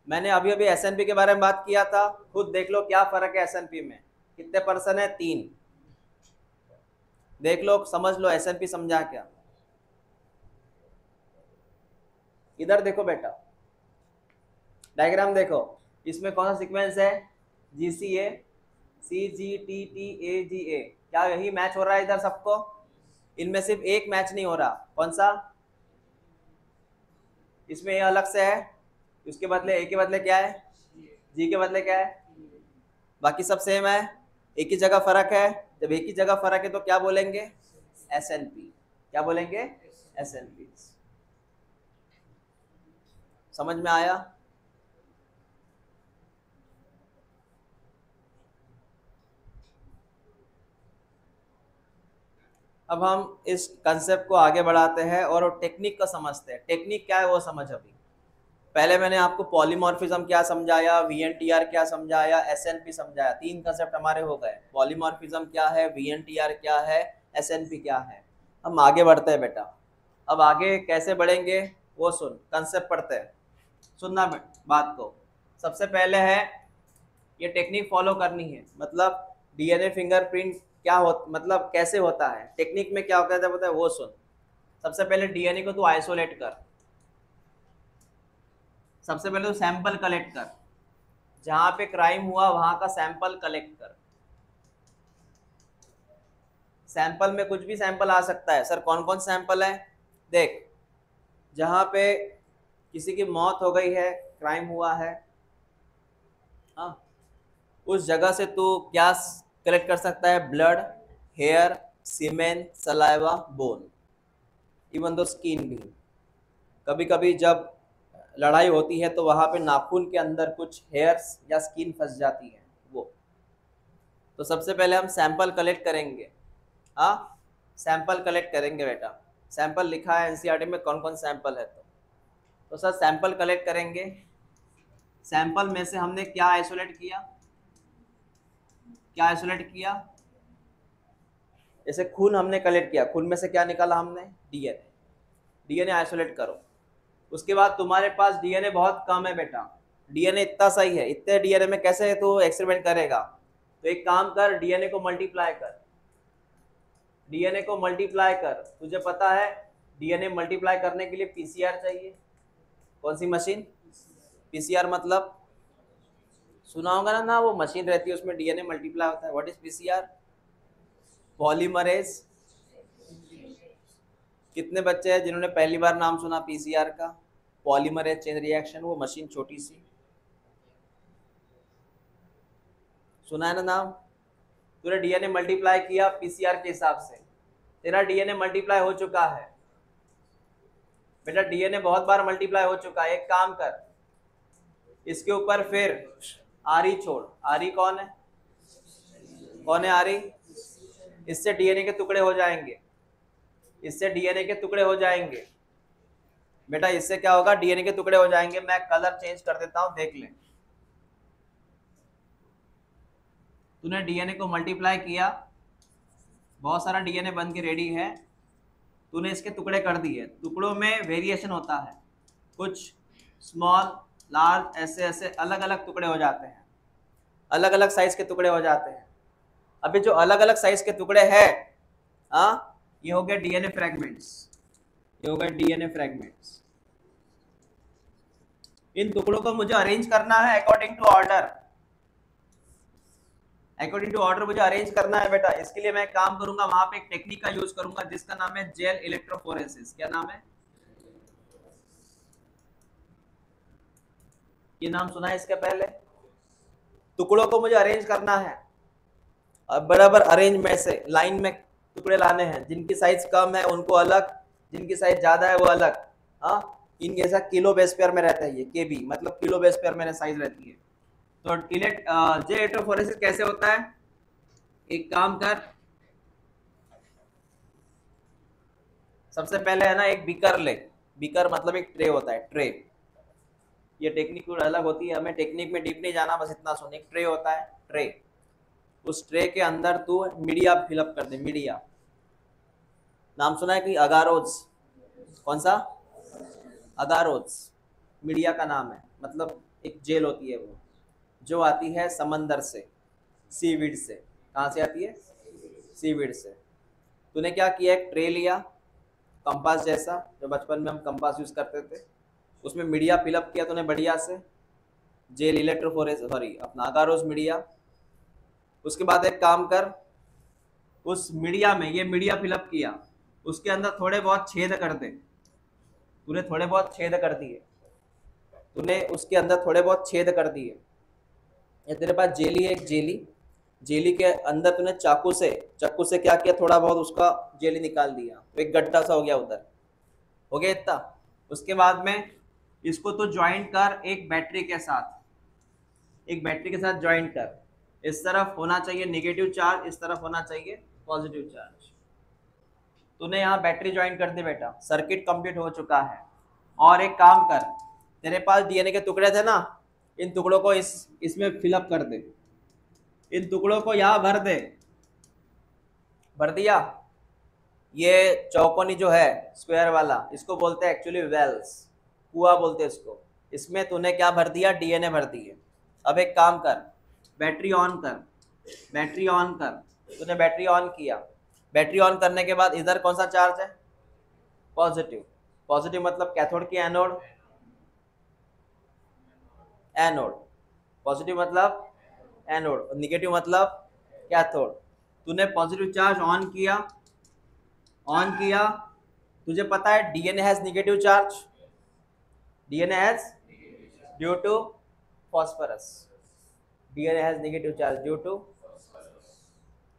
मैंने अभी अभी SNP के बारे में बात किया था, खुद देख लो क्या फर्क है SNP में। कितने पर्सन है? 3। देख लो, समझ लो SNP समझा क्या। इधर देखो बेटा, डायग्राम देखो, इसमें कौन सा सीक्वेंस है? GCA CGTTAGA। क्या यही मैच हो रहा है इधर सबको? इनमें सिर्फ एक मैच नहीं हो रहा, कौन सा? इसमें ये अलग से है, उसके बदले A के बदले क्या है? G के बदले क्या है? बाकी सब सेम है, एक ही जगह फर्क है। जब एक ही जगह फर्क है तो क्या बोलेंगे? SNP। क्या बोलेंगे? SNP। समझ में आया? अब हम इस कंसेप्ट को आगे बढ़ाते हैं और टेक्निक को समझते हैं। टेक्निक क्या है वो समझ। अभी पहले मैंने आपको पॉलीमॉर्फिज्म क्या समझाया, VNTR क्या समझाया, SNP समझाया। 3 कंसेप्ट हमारे हो गए। पॉलीमॉर्फिज्म क्या है, VNTR क्या है, SNP क्या है। हम आगे बढ़ते हैं बेटा। अब आगे कैसे बढ़ेंगे वो सुन, कंसेप्ट पढ़ते हैं, सुनना बात को। सबसे पहले है ये टेक्निक फॉलो करनी है, मतलब DNA फिंगरप्रिंट क्या हो, मतलब कैसे होता है, टेक्निक में क्या होता है पता है वो सुन। सबसे पहले DNA को तू आइसोलेट कर। सबसे पहले तो सैंपल कलेक्ट कर, जहां पे क्राइम हुआ वहां का सैंपल कलेक्ट कर। सैंपल में कुछ भी सैंपल आ सकता है। सर कौन कौन सैंपल है? देख, जहां पे किसी की मौत हो गई है, क्राइम हुआ है, हाँ, उस जगह से तू क्या कलेक्ट कर सकता है? Blood, hair, semen, saliva, bone, even दो स्किन भी। कभी कभी जब लड़ाई होती है तो वहां पे नाखून के अंदर कुछ हेयर्स या स्किन फंस जाती है वो। तो सबसे पहले हम सैंपल कलेक्ट करेंगे। हाँ, सैंपल कलेक्ट करेंगे बेटा। सैंपल लिखा है NCERT में कौन कौन सैंपल है। तो सर सैंपल कलेक्ट करेंगे। सैंपल में से हमने क्या आइसोलेट किया? क्या आइसोलेट किया? जैसे खून हमने कलेक्ट किया, खून में से क्या निकाला हमने? DNA। DNA आइसोलेट करो। उसके बाद तुम्हारे पास DNA बहुत कम है बेटा, DNA इतना सही है, इतने DNA में कैसे तू एक्सपेरिमेंट करेगा? तो एक काम कर, DNA को मल्टीप्लाई कर। DNA को मल्टीप्लाई कर। तुझे पता है DNA मल्टीप्लाई करने के लिए PCR चाहिए। कौन सी मशीन? PCR मतलब सुना होगा ना, वो मशीन रहती है उसमें DNA मल्टीप्लाई होता है। What is PCR? पॉलीमरेज। कितने बच्चे हैं जिन्होंने पहली बार नाम सुना PCR का? पॉलीमरेज चेन रिएक्शन, वो मशीन छोटी सी, सुना है ना नाम? तूने DNA मल्टीप्लाई किया PCR के हिसाब से, तेरा DNA मल्टीप्लाई हो चुका है बेटा। DNA बहुत बार मल्टीप्लाई हो चुका है। एक काम कर, इसके ऊपर फिर आरी छोड़, आरी कौन है, कौन है आरी, इससे डीएनए के टुकड़े हो जाएंगे, इससे डीएनए के टुकड़े हो जाएंगे बेटा, इससे क्या होगा, डीएनए के टुकड़े हो जाएंगे। मैं कलर चेंज कर देता हूं, देख ले। तूने डीएनए को मल्टीप्लाई किया, बहुत सारा डीएनए बन के रेडी है, तूने इसके टुकड़े कर दिए। टुकड़ों में वेरिएशन होता है, कुछ स्मॉल, लार्ज, ऐसे ऐसे अलग अलग टुकड़े हो जाते हैं, अलग अलग साइज के टुकड़े हो जाते हैं। अभी जो अलग अलग साइज के टुकड़े हैं, ये हो गए डीएनए फ्रैगमेंट्स, ये हो गए डीएनए फ्रैगमेंट्स। इन टुकड़ों को मुझे अरेंज करना है according to order, according to order मुझे अरेंज करना है बेटा। इसके लिए मैं काम करूंगा, वहां पे एक टेक्निक का यूज करूंगा जिसका नाम है जेल इलेक्ट्रोफोरेसिस। क्या नाम है, ये नाम सुना है इसके पहले। टुकड़ों को मुझे अरेंज करना है, अब बराबर अरेंज में से लाइन में टुकड़े लाने हैं, जिनकी साइज कम है उनको अलग, जिनकी साइज ज्यादा है वो अलग। इनके ऐसा किलो बेस पेयर में रहता है, ये केबी मतलब किलो बेस पेयर में साइज रहती है। तो जेल इलेक्ट्रोफोरेसिस कैसे होता है, एक काम कर, सबसे पहले है ना एक बीकर ले, बीकर मतलब एक ट्रे होता है, ट्रे। ये टेक्निक थोड़ी अलग होती है, हमें टेक्निक में डीप नहीं जाना, बस इतना सुन, एक ट्रे होता है, ट्रे। उस ट्रे के अंदर तू मीडिया फिलअप कर दे, मीडिया। नाम सुना है कि अगारोज, कौन सा, अगारोज मीडिया का नाम है, मतलब एक जेल होती है वो, जो आती है समंदर से, सीवीड से। कहाँ से आती है, सीवीड से। तूने क्या किया, एक ट्रे लिया कंपास जैसा, जो बचपन में हम कंपास यूज करते थे, उसमें मीडिया फिलअप किया तूने बढ़िया से, जेल इलेक्ट्रोफोरेसिस, सॉरी अपना अगारोज मीडिया। उसके बाद एक काम कर, उस मीडिया में ये मीडिया फिलअप किया, उसके अंदर थोड़े बहुत छेद कर दे, तूने थोड़े बहुत छेद कर दिए, तूने उसके अंदर थोड़े बहुत छेद कर दिए। ये तेरे पास जेली है, एक जेली, जेली के अंदर तूने चाकू से क्या किया, थोड़ा बहुत उसका जेली निकाल दिया, तो एक गड्ढा सा हो गया उधर, हो गया इतना। उसके बाद में इसको तो ज्वाइंट कर एक बैटरी के साथ, एक बैटरी के साथ ज्वाइंट कर। इस तरफ होना चाहिए नेगेटिव चार्ज, इस तरफ होना चाहिए पॉजिटिव चार्ज। तूने यहाँ बैटरी ज्वाइन कर दी बेटा, सर्किट कंप्लीट हो चुका है। और एक काम कर, तेरे पास डीएनए के टुकड़े थे ना, इन टुकड़ों को इसमें फिलअप कर दे, इन टुकड़ों को यहाँ भर दे, भर दिया। ये चौकोनी जो है स्क्वायर वाला, इसको बोलते हैं एक्चुअली वेल्स, कुआ बोलते हैं इसको। इसमें तूने क्या भर दिया, डीएनए भर दिए। अब एक काम कर, बैटरी ऑन कर, बैटरी ऑन कर। तूने बैटरी ऑन किया, बैटरी ऑन करने के बाद इधर कौन सा चार्ज है, पॉजिटिव। पॉजिटिव मतलब कैथोड की एनोड, एनोड। पॉजिटिव मतलब एनोड, निगेटिव मतलब कैथोड। तूने पॉजिटिव चार्ज ऑन किया, ऑन किया। तुझे पता है DNA has negative charge, DNA has due to phosphorus, DNA has negative charge due to.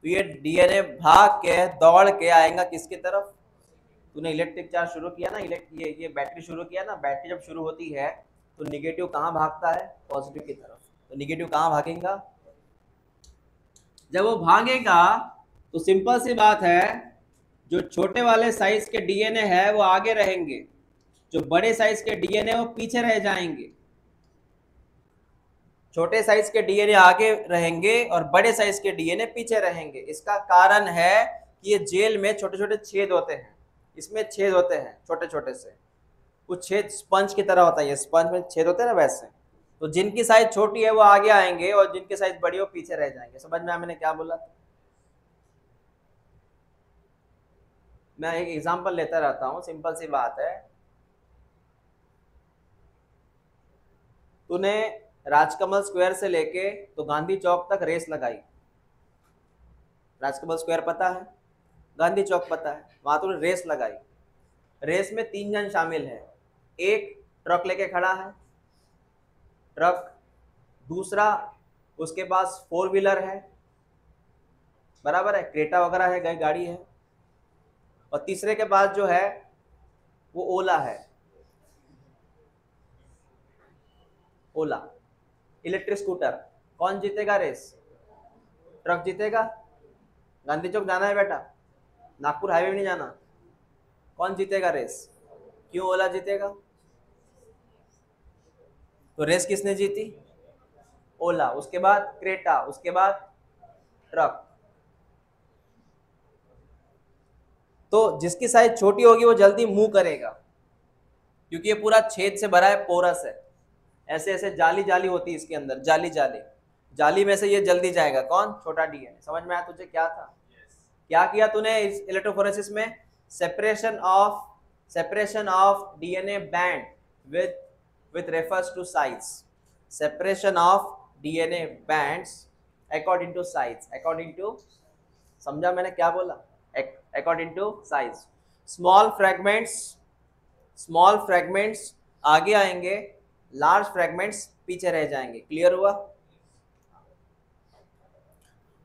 तो ये डीएनए भाग के दौड़ के आएगा किसकी तरफ, तूने इलेक्ट्रिक चार्ज शुरू किया ना, ये बैटरी शुरू किया ना, बैटरी जब शुरू होती है तो निगेटिव कहाँ भागता है, पॉजिटिव की तरफ। तो निगेटिव कहाँ भागेगा, जब वो भागेगा तो सिंपल सी बात है, जो छोटे वाले साइज के डीएनए है वो आगे रहेंगे, जो बड़े साइज के डीएनए वो पीछे रह जाएंगे। छोटे साइज के डीएनए आगे रहेंगे और बड़े साइज के डीएनए पीछे रहेंगे। इसका कारण है कि ये जेल में छोटे छोटे छेद होते हैं, इसमें छेद होते हैं छोटे छोटे से, कुछ छेद स्पंज की तरह होता है, ये स्पंज में छेद होते हैं ना वैसे। तो जिनकी साइज छोटी है वो आगे आएंगे और जिनकी साइज बड़ी हो पीछे रह जाएंगे। समझ में आया मैंने क्या बोला, मैं एक एग्जांपल लेता रहता हूँ, सिंपल सी बात है। तूने राजकमल स्क्वायर से लेके तो गांधी चौक तक रेस लगाई, राजकमल स्क्वायर पता है, गांधी चौक पता है, वहां तूने रेस लगाई। रेस में 3 जन शामिल है, एक ट्रक लेके खड़ा है, ट्रक, दूसरा उसके पास 4 व्हीलर है, बराबर है, क्रेटा वगैरह है, गाड़ी है, और तीसरे के पास जो है वो ओला है, ओला। इलेक्ट्रिक स्कूटर, कौन जीतेगा रेस? ट्रक जीतेगा? गांधी चौक जाना है बेटा, नागपुर हाईवे नहीं जाना, कौन जीतेगा रेस? क्यों ओला जीतेगा? तो रेस किसने जीती? ओला, उसके बाद क्रेटा, उसके बाद ट्रक। तो जिसकी साइज छोटी होगी वो जल्दी मूव करेगा, क्योंकि ये पूरा छेद से भरा है, पोरस है, ऐसे ऐसे जाली जाली होती है इसके अंदर, जाली जाली, जाली में से ये जल्दी जाएगा। कौन? छोटा डीएनए। समझ में आया तुझे क्या था? क्या किया तूने इस इलेक्ट्रोफोरेसिस में? Separation of DNA band with refers to size, separation of DNA bands according to size, according to, समझा मैंने क्या बोला? according to size. small fragments आगे आएंगे, लार्ज फ्रैगमेंट्स पीछे रह जाएंगे। क्लियर हुआ?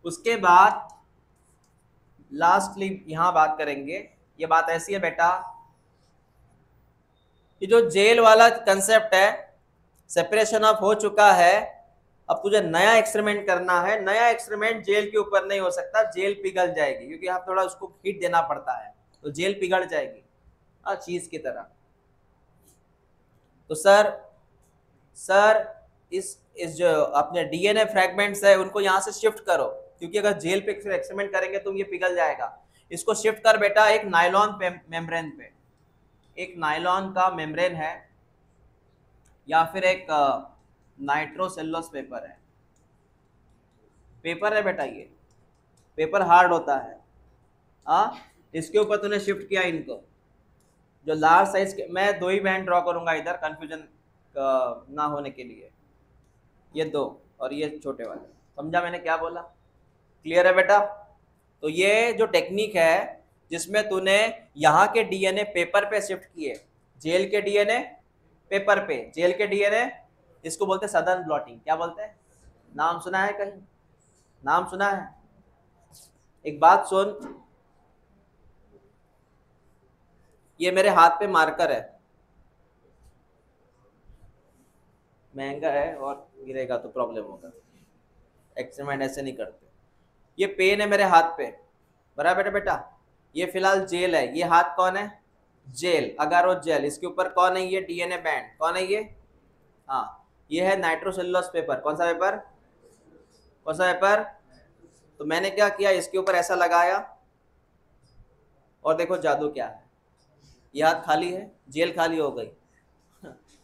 उसके बाद लास्टली यहां बात करेंगे, ये बात ऐसी है बेटा, कि जो जेल वाला कंसेप्ट है, सेपरेशन ऑफ हो चुका है, अब तुझे नया एक्सपेरिमेंट करना है। नया एक्सपेरिमेंट जेल के ऊपर नहीं हो सकता, जेल पिघल जाएगी, क्योंकि यहाँ थोड़ा उसको हीट देना पड़ता है, तो जेल पिघल जाएगी चीज की तरह। तो सर इस जो अपने डीएनए फ्रैगमेंट्स है उनको यहाँ से शिफ्ट करो, क्योंकि अगर जेल पे एक्सपेरिमेंट करेंगे तो ये पिघल जाएगा। इसको शिफ्ट कर बेटा एक नायलॉन मेम्ब्रेन पे, एक नायलॉन का मेम्ब्रेन है, या फिर एक नाइट्रोसेलुलोज पेपर है, पेपर है बेटा, ये पेपर हार्ड होता है। इसके ऊपर तूने शिफ्ट किया इनको, जो लार्ज साइज के, मैं 2 ही बैंड ड्रॉ करूंगा इधर कंफ्यूजन ना होने के लिए, ये 2 और ये छोटे वाले। समझा मैंने क्या बोला? क्लियर है बेटा? तो ये जो टेक्निक है जिसमें तूने यहाँ के डीएनए पेपर पे शिफ्ट किए, जेल के डीएनए पेपर पे, जेल के डीएनए, इसको बोलते हैं सदर्न ब्लॉटिंग। क्या बोलते हैं? नाम सुना है कहीं? नाम सुना है? एक बात सुन, ये मेरे हाथ पे मार्कर है, महंगा है और गिरेगा तो प्रॉब्लम होगा, एक्सपेरिमेंट ऐसे नहीं करते। ये पेन है मेरे हाथ पे, बराबर बेटा? ये फिलहाल जेल है, ये हाथ कौन है? Gel, agarose gel. इसके ऊपर कौन है? ये डीएनए बैंड। कौन है ये? हाँ, ये है नाइट्रोसेलुलोज पेपर। कौन सा पेपर? कौन सा पेपर? तो मैंने क्या किया, इसके ऊपर ऐसा लगाया, और देखो जादू क्या है, ये हाथ खाली है, जेल खाली हो गई,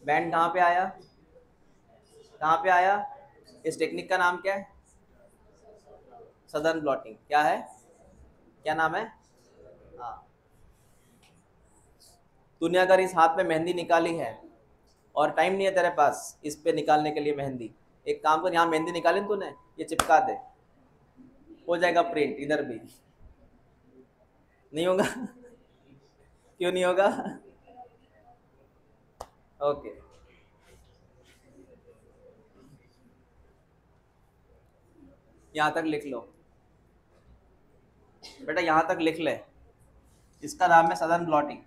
बैंड कहाँ पे आया? कहाँ पे आया? इस टेक्निक का नाम क्या है? Southern blotting. क्या है? क्या नाम है? हाँ, तूने अगर इस हाथ में मेहंदी निकाली है और टाइम नहीं है तेरे पास इस पे निकालने के लिए मेहंदी, एक काम कर, यहाँ मेहंदी निकाली तूने, ये चिपका दे, हो जाएगा प्रिंट इधर भी। नहीं होगा? क्यों नहीं होगा? ओके, यहाँ तक लिख लो बेटा, यहाँ तक लिख ले, इसका नाम है सदर्न ब्लॉटिंग।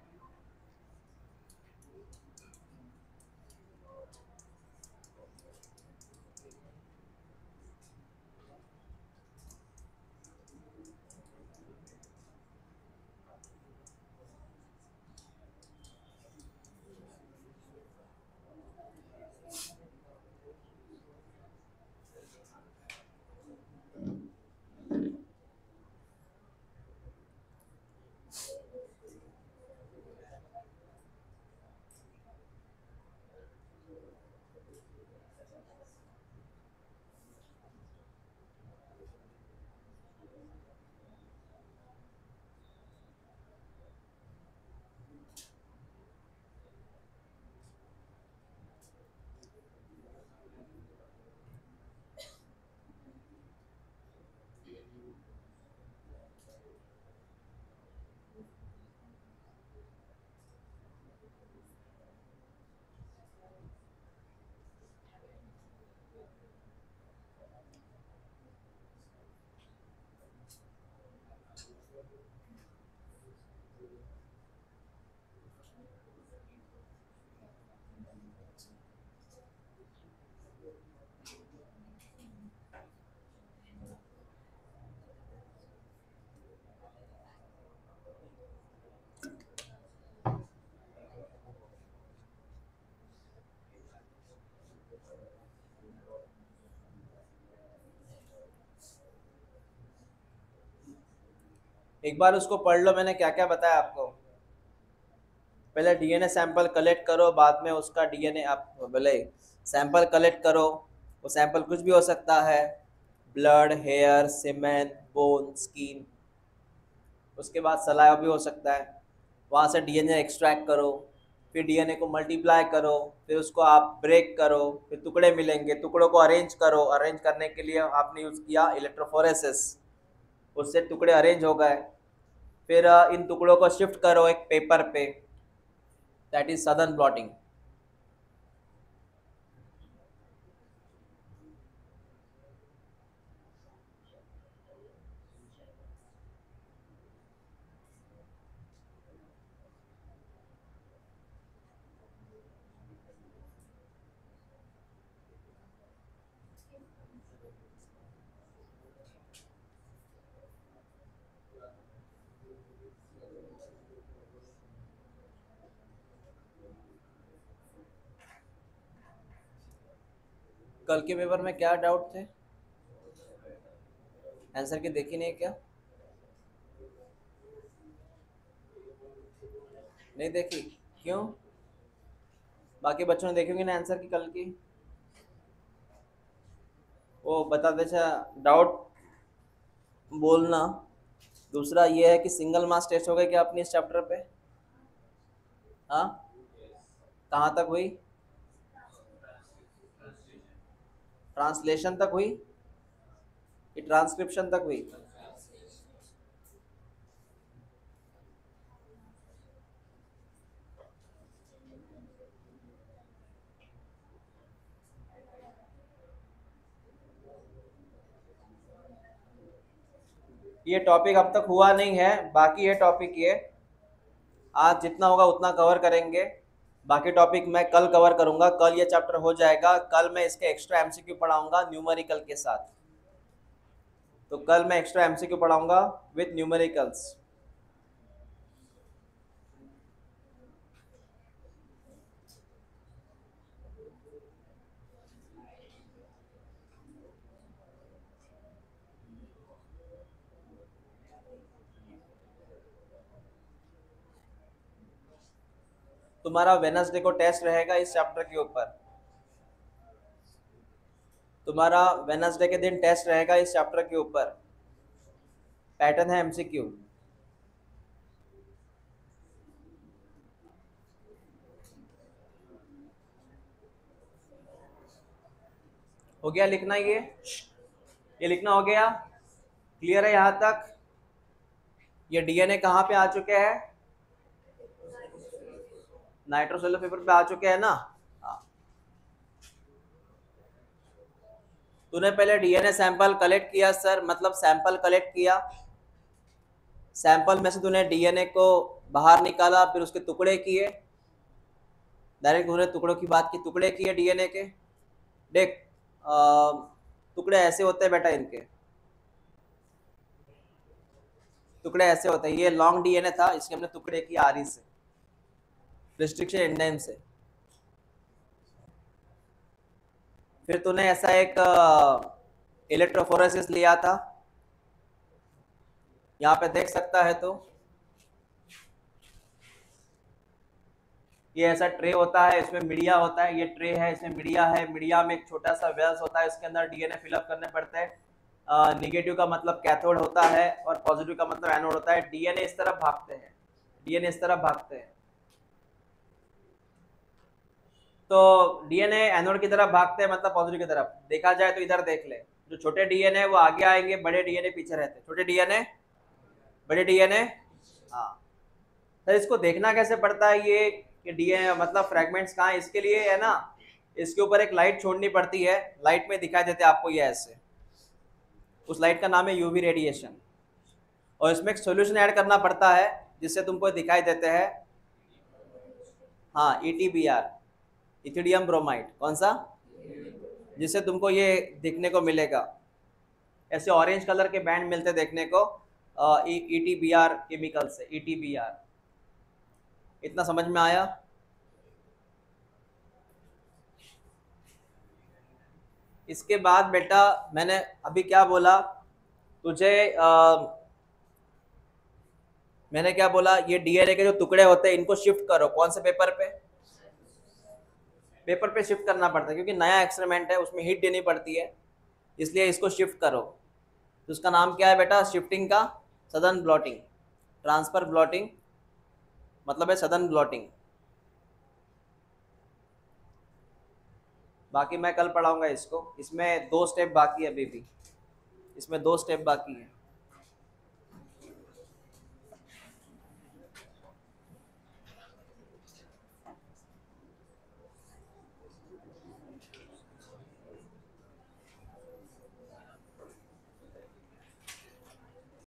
एक बार उसको पढ़ लो, मैंने क्या क्या बताया आपको। पहले डीएनए सैंपल कलेक्ट करो, बाद में उसका डीएनए आप बोले सैंपल कलेक्ट करो। वो सैंपल कुछ भी हो सकता है, ब्लड, हेयर, सीमेन, बोन, स्किन। उसके बाद सलाइवा भी हो सकता है। वहाँ से डीएनए एक्सट्रैक्ट करो, फिर डीएनए को मल्टीप्लाई करो, फिर उसको आप ब्रेक करो, फिर टुकड़े मिलेंगे, टुकड़ों को अरेंज करो। अरेंज करने के लिए आपने यूज़ किया इलेक्ट्रोफोरेसिस, उससे टुकड़े अरेंज हो गए। फिर इन टुकड़ों को शिफ्ट करो एक पेपर पे, दैट इज सदर्न ब्लॉटिंग। कल के पेपर में क्या डाउट थे? आंसर की देखी नहीं क्या? नहीं देखी? क्यों? बाकी बच्चों ने देखी होगी ना आंसर की कल की। वो बता दे डाउट बोलना। दूसरा ये है कि सिंगल मास टेस्ट हो गई क्या अपनी इस चैप्टर पे? हाँ, कहाँ तक हुई? ट्रांसलेशन तक हुई कि ट्रांसक्रिप्शन तक हुई? ये टॉपिक अब तक हुआ नहीं है, बाकी ये टॉपिक ये आज जितना होगा उतना कवर करेंगे। बाकी टॉपिक मैं कल कवर करूंगा, कल ये चैप्टर हो जाएगा। कल मैं इसके एक्स्ट्रा एमसीक्यू पढ़ाऊंगा न्यूमेरिकल के साथ। तो कल मैं एक्स्ट्रा एमसीक्यू पढ़ाऊंगा विथ न्यूमेरिकल्स। तुम्हारा वेनसडे को टेस्ट रहेगा इस चैप्टर के ऊपर। तुम्हारा वेनसडे के दिन टेस्ट रहेगा इस चैप्टर के ऊपर। पैटर्न है एमसीक्यू। हो गया लिखना ये लिखना हो गया? क्लियर है यहाँ तक? ये डीएनए कहाँ पे आ चुके हैं? नाइट्रोसेलुलर पेपर पे आ चुके हैं ना? हाँ। तूने पहले डीएनए सैंपल कलेक्ट किया सर, मतलब सैंपल कलेक्ट किया, सैंपल में से तूने डीएनए को बाहर निकाला, फिर उसके टुकड़े किए। डायरेक्ट तूने टुकड़ों की बात की, टुकड़े किए डीएनए के। देख, टुकड़े ऐसे होते हैं बेटा, इनके टुकड़े ऐसे होते हैं। ये लॉन्ग डीएनए था, इसके हमने टुकड़े किए आरी से, रिस्ट्रिक्शन एंजाइम से। फिर तूने ऐसा एक इलेक्ट्रोफोरेसिस लिया था, यहाँ पे देख सकता है तो ये ऐसा ट्रे होता है, इसमें मीडिया होता है। ये ट्रे है, इसमें मीडिया है, मीडिया में एक छोटा सा वेल्स होता है, इसके अंदर डीएनए फिलअप करने पड़ते हैं। निगेटिव का मतलब कैथोड होता है और पॉजिटिव का मतलब एनोड होता है। डीएनए इस तरफ भागते हैं, डीएनए इस तरफ भागते हैं। तो डीएनए एनोड की तरफ भागते हैं, मतलब पॉजिटिव की तरफ। देखा जाए तो इधर देख ले, जो छोटे डीएनए वो आगे आएंगे, बड़े डीएनए पीछे रहते हैं। छोटे डीएनए, बड़े डीएनए। हाँ सर, इसको देखना कैसे पड़ता है ये कि डीएनए मतलब फ्रेगमेंट्स कहाँ है? इसके लिए है ना, इसके ऊपर एक लाइट छोड़नी पड़ती है। लाइट में दिखाई देते हैं आपको ये ऐसे। उस लाइट का नाम है यूवी रेडिएशन। और इसमें एक सोल्यूशन ऐड करना पड़ता है जिससे तुमको दिखाई देते हैं। हाँ, ETBR, इथिडियम ब्रोमाइड। कौन सा? जिससे तुमको ये दिखने को मिलेगा, ऐसे ऑरेंज कलर के बैंड मिलते देखने को ETBR केमिकल से। ETBR, इतना समझ में आया? इसके बाद बेटा मैंने अभी क्या बोला तुझे, मैंने क्या बोला, ये डीएनए के जो टुकड़े होते हैं इनको शिफ्ट करो, कौन से पेपर पे? पेपर पे शिफ्ट करना पड़ता है क्योंकि नया एक्सपेरिमेंट है, उसमें हीट देनी पड़ती है, इसलिए इसको शिफ्ट करो। तो उसका नाम क्या है बेटा? शिफ्टिंग का सदन ब्लॉटिंग। ट्रांसफर ब्लॉटिंग मतलब है सदन ब्लॉटिंग। बाकी मैं कल पढ़ाऊंगा इसको, इसमें 2 स्टेप बाकी है अभी भी, इसमें 2 स्टेप बाकी है।